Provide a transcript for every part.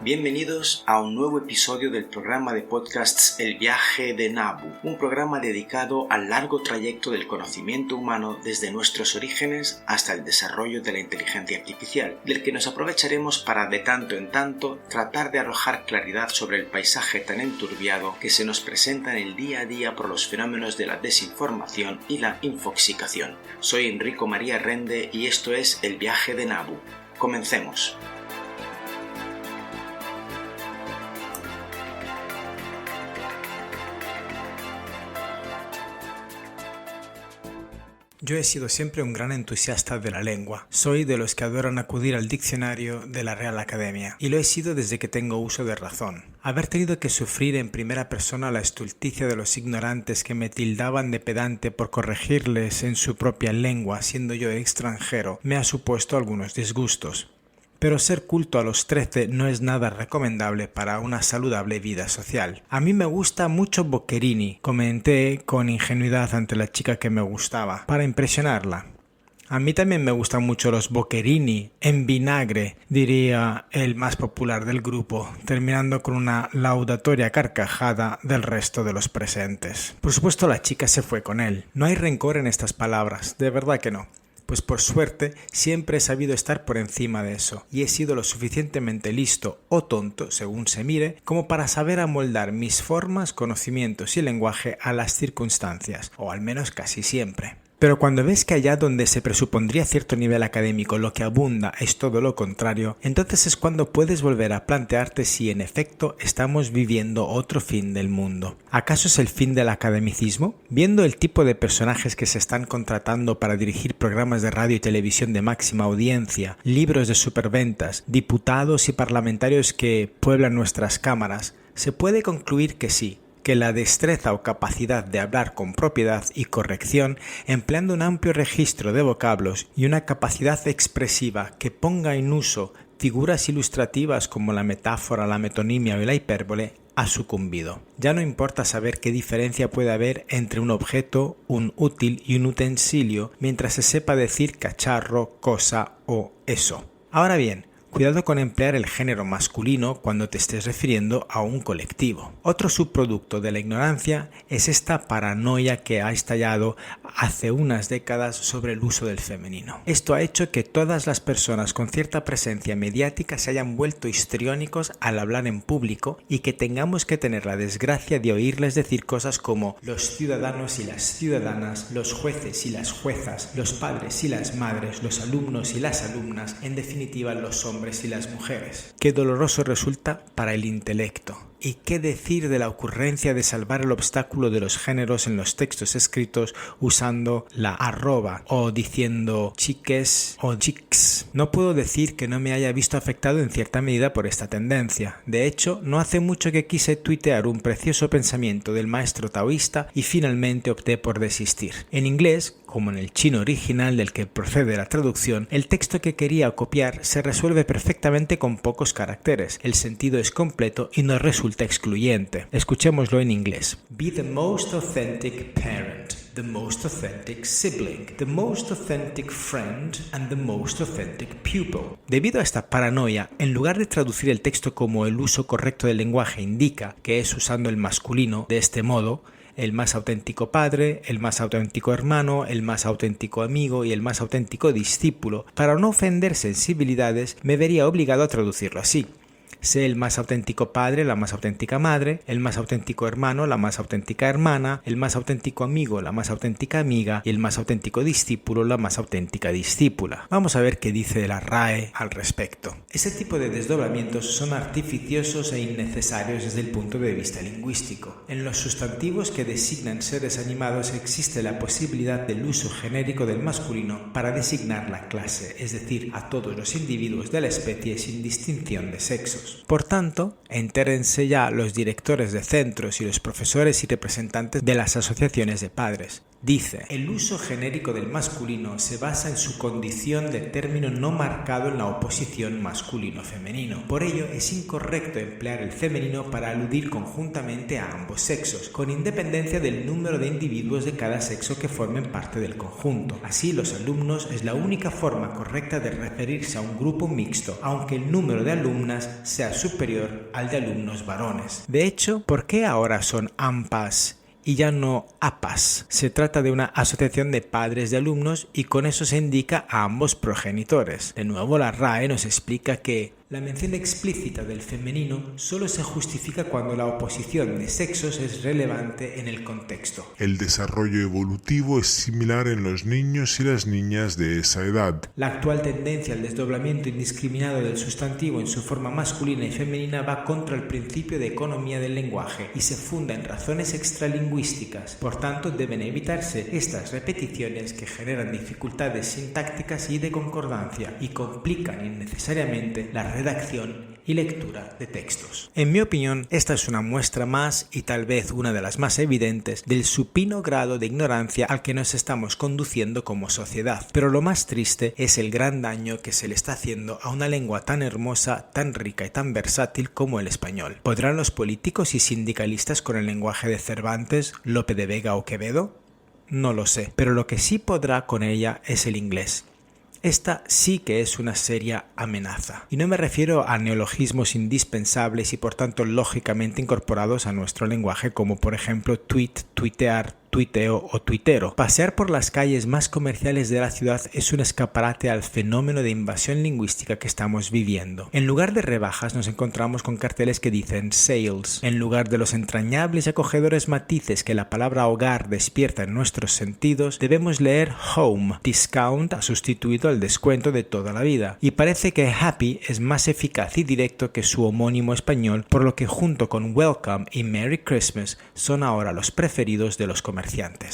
Bienvenidos a un nuevo episodio del programa de podcasts El viaje de Nabu, un programa dedicado al largo trayecto del conocimiento humano desde nuestros orígenes hasta el desarrollo de la inteligencia artificial, del que nos aprovecharemos para de tanto en tanto tratar de arrojar claridad sobre el paisaje tan enturbiado que se nos presenta en el día a día por los fenómenos de la desinformación y la infoxicación. Soy Enrico María Rende y esto es El viaje de Nabu. Comencemos. Yo he sido siempre un gran entusiasta de la lengua. Soy de los que adoran acudir al diccionario de la Real Academia, y lo he sido desde que tengo uso de razón. Haber tenido que sufrir en primera persona la estulticia de los ignorantes que me tildaban de pedante por corregirles en su propia lengua, siendo yo extranjero, me ha supuesto algunos disgustos. Pero ser culto a los 13 no es nada recomendable para una saludable vida social. A mí me gusta mucho Boccherini, comenté con ingenuidad ante la chica que me gustaba, para impresionarla. A mí también me gustan mucho los Boccherini, en vinagre, diría el más popular del grupo, terminando con una laudatoria carcajada del resto de los presentes. Por supuesto la chica se fue con él. No hay rencor en estas palabras, de verdad que no. Pues por suerte siempre he sabido estar por encima de eso y he sido lo suficientemente listo o tonto, según se mire, como para saber amoldar mis formas, conocimientos y lenguaje a las circunstancias, o al menos casi siempre. Pero cuando ves que allá donde se presupondría cierto nivel académico lo que abunda es todo lo contrario, entonces es cuando puedes volver a plantearte si en efecto estamos viviendo otro fin del mundo. ¿Acaso es el fin del academicismo? Viendo el tipo de personajes que se están contratando para dirigir programas de radio y televisión de máxima audiencia, libros de superventas, diputados y parlamentarios que pueblan nuestras cámaras, se puede concluir que sí, que la destreza o capacidad de hablar con propiedad y corrección, empleando un amplio registro de vocablos y una capacidad expresiva que ponga en uso figuras ilustrativas como la metáfora, la metonimia o la hipérbole, ha sucumbido. Ya no importa saber qué diferencia puede haber entre un objeto, un útil y un utensilio, mientras se sepa decir cacharro, cosa o eso. Ahora bien, cuidado con emplear el género masculino cuando te estés refiriendo a un colectivo. Otro subproducto de la ignorancia es esta paranoia que ha estallado hace unas décadas sobre el uso del femenino. Esto ha hecho que todas las personas con cierta presencia mediática se hayan vuelto histriónicos al hablar en público y que tengamos que tener la desgracia de oírles decir cosas como los ciudadanos y las ciudadanas, los jueces y las juezas, los padres y las madres, los alumnos y las alumnas, en definitiva los hombres y las mujeres. Qué doloroso resulta para el intelecto. ¿Y qué decir de la ocurrencia de salvar el obstáculo de los géneros en los textos escritos usando la arroba o diciendo chiques o chics? No puedo decir que no me haya visto afectado en cierta medida por esta tendencia. De hecho, no hace mucho que quise tuitear un precioso pensamiento del maestro taoísta y finalmente opté por desistir. En inglés, como en el chino original del que procede la traducción, el texto que quería copiar se resuelve perfectamente con pocos caracteres. El sentido es completo y no resulta excluyente. Escuchémoslo en inglés. Be the most authentic parent, the most authentic sibling, the most authentic friend and the most authentic pupil. Debido a esta paranoia, en lugar de traducir el texto como el uso correcto del lenguaje indica, que es usando el masculino de este modo, el más auténtico padre, el más auténtico hermano, el más auténtico amigo y el más auténtico discípulo, para no ofender sensibilidades, me vería obligado a traducirlo así. Sé el más auténtico padre, la más auténtica madre, el más auténtico hermano, la más auténtica hermana, el más auténtico amigo, la más auténtica amiga y el más auténtico discípulo, la más auténtica discípula. Vamos a ver qué dice la RAE al respecto. Ese tipo de desdoblamientos son artificiosos e innecesarios desde el punto de vista lingüístico. En los sustantivos que designan seres animados existe la posibilidad del uso genérico del masculino para designar la clase, es decir, a todos los individuos de la especie sin distinción de sexos. Por tanto, entérense ya los directores de centros y los profesores y representantes de las asociaciones de padres. Dice: el uso genérico del masculino se basa en su condición de término no marcado en la oposición masculino-femenino. Por ello, es incorrecto emplear el femenino para aludir conjuntamente a ambos sexos, con independencia del número de individuos de cada sexo que formen parte del conjunto. Así, los alumnos es la única forma correcta de referirse a un grupo mixto, aunque el número de alumnas sea superior al de alumnos varones. De hecho, ¿por qué ahora son AMPAs y ya no APAS? Se trata de una asociación de padres de alumnos y con eso se indica a ambos progenitores. De nuevo, la RAE nos explica que la mención explícita del femenino solo se justifica cuando la oposición de sexos es relevante en el contexto. El desarrollo evolutivo es similar en los niños y las niñas de esa edad. La actual tendencia al desdoblamiento indiscriminado del sustantivo en su forma masculina y femenina va contra el principio de economía del lenguaje y se funda en razones extralingüísticas. Por tanto, deben evitarse estas repeticiones que generan dificultades sintácticas y de concordancia y complican innecesariamente la redacción y lectura de textos. En mi opinión, esta es una muestra más y tal vez una de las más evidentes del supino grado de ignorancia al que nos estamos conduciendo como sociedad. Pero lo más triste es el gran daño que se le está haciendo a una lengua tan hermosa, tan rica y tan versátil como el español. ¿Podrán los políticos y sindicalistas con el lenguaje de Cervantes, Lope de Vega o Quevedo? No lo sé, pero lo que sí podrá con ella es el inglés. Esta sí que es una seria amenaza. Y no me refiero a neologismos indispensables y por tanto lógicamente incorporados a nuestro lenguaje como por ejemplo tweet, tuitear, tuiteo o tuitero. Pasear por las calles más comerciales de la ciudad es un escaparate al fenómeno de invasión lingüística que estamos viviendo. En lugar de rebajas nos encontramos con carteles que dicen sales. En lugar de los entrañables y acogedores matices que la palabra hogar despierta en nuestros sentidos, debemos leer home. Discount ha sustituido al descuento de toda la vida. Y parece que happy es más eficaz y directo que su homónimo español, por lo que junto con welcome y Merry Christmas son ahora los preferidos de los comerciantes.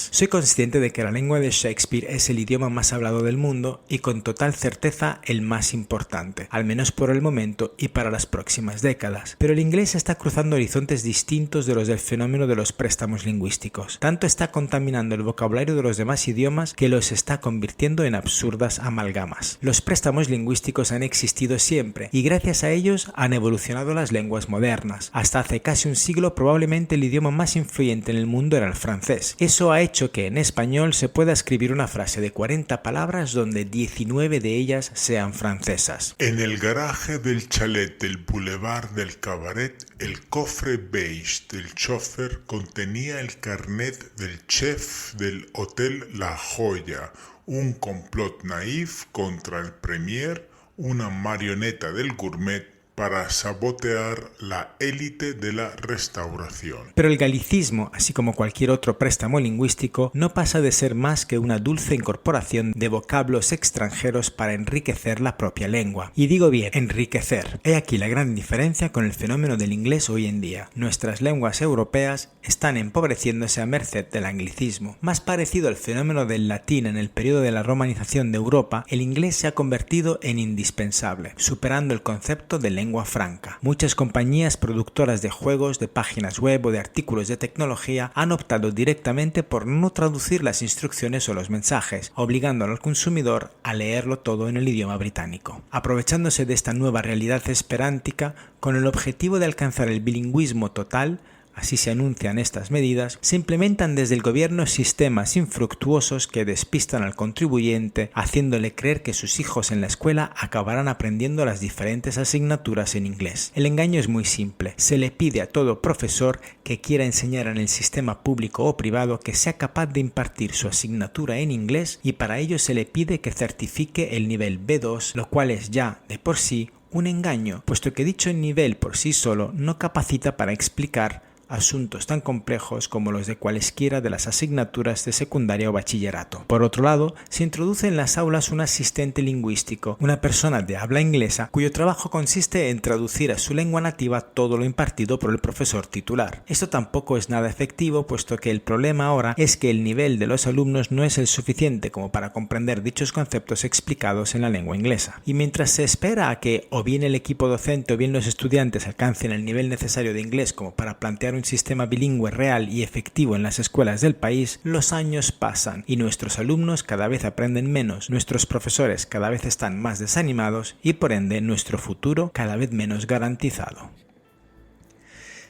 Soy consciente de que la lengua de Shakespeare es el idioma más hablado del mundo y con total certeza el más importante, al menos por el momento y para las próximas décadas. Pero el inglés está cruzando horizontes distintos de los del fenómeno de los préstamos lingüísticos. Tanto está contaminando el vocabulario de los demás idiomas que los está convirtiendo en absurdas amalgamas. Los préstamos lingüísticos han existido siempre y gracias a ellos han evolucionado las lenguas modernas. Hasta hace casi un siglo probablemente el idioma más influyente en el mundo era el francés. Eso ha hecho que en español se pueda escribir una frase de 40 palabras donde 19 de ellas sean francesas. En el garaje del chalet del Boulevard del Cabaret, el cofre beige del chofer contenía el carnet del chef del Hotel La Joya, un complot naif contra el premier, una marioneta del gourmet para sabotear la élite de la restauración. Pero el galicismo, así como cualquier otro préstamo lingüístico, no pasa de ser más que una dulce incorporación de vocablos extranjeros para enriquecer la propia lengua. Y digo bien, enriquecer. He aquí la gran diferencia con el fenómeno del inglés hoy en día. Nuestras lenguas europeas están empobreciéndose a merced del anglicismo. Más parecido al fenómeno del latín en el periodo de la romanización de Europa, el inglés se ha convertido en indispensable, superando el concepto de lengua franca. Muchas compañías productoras de juegos, de páginas web o de artículos de tecnología han optado directamente por no traducir las instrucciones o los mensajes, obligando al consumidor a leerlo todo en el idioma británico. Aprovechándose de esta nueva realidad esperántica, con el objetivo de alcanzar el bilingüismo total, así se anuncian estas medidas, se implementan desde el gobierno sistemas infructuosos que despistan al contribuyente, haciéndole creer que sus hijos en la escuela acabarán aprendiendo las diferentes asignaturas en inglés. El engaño es muy simple. Se le pide a todo profesor que quiera enseñar en el sistema público o privado que sea capaz de impartir su asignatura en inglés y para ello se le pide que certifique el nivel B2, lo cual es ya, de por sí, un engaño, puesto que dicho nivel por sí solo no capacita para explicar asuntos tan complejos como los de cualesquiera de las asignaturas de secundaria o bachillerato. Por otro lado, se introduce en las aulas un asistente lingüístico, una persona de habla inglesa cuyo trabajo consiste en traducir a su lengua nativa todo lo impartido por el profesor titular. Esto tampoco es nada efectivo, puesto que el problema ahora es que el nivel de los alumnos no es el suficiente como para comprender dichos conceptos explicados en la lengua inglesa. Y mientras se espera a que o bien el equipo docente o bien los estudiantes alcancen el nivel necesario de inglés como para plantear un un sistema bilingüe real y efectivo en las escuelas del país, los años pasan y nuestros alumnos cada vez aprenden menos, nuestros profesores cada vez están más desanimados y por ende nuestro futuro cada vez menos garantizado.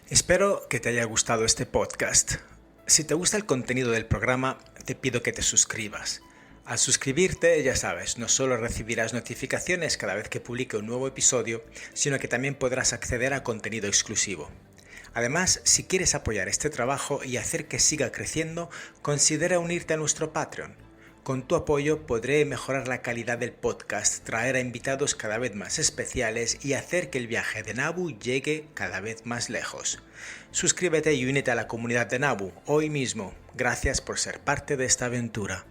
Espero que te haya gustado este podcast. Si te gusta el contenido del programa, te pido que te suscribas. Al suscribirte, ya sabes, no solo recibirás notificaciones cada vez que publique un nuevo episodio, sino que también podrás acceder a contenido exclusivo. Además, si quieres apoyar este trabajo y hacer que siga creciendo, considera unirte a nuestro Patreon. Con tu apoyo podré mejorar la calidad del podcast, traer a invitados cada vez más especiales y hacer que el viaje de Nabu llegue cada vez más lejos. Suscríbete y únete a la comunidad de Nabu hoy mismo. Gracias por ser parte de esta aventura.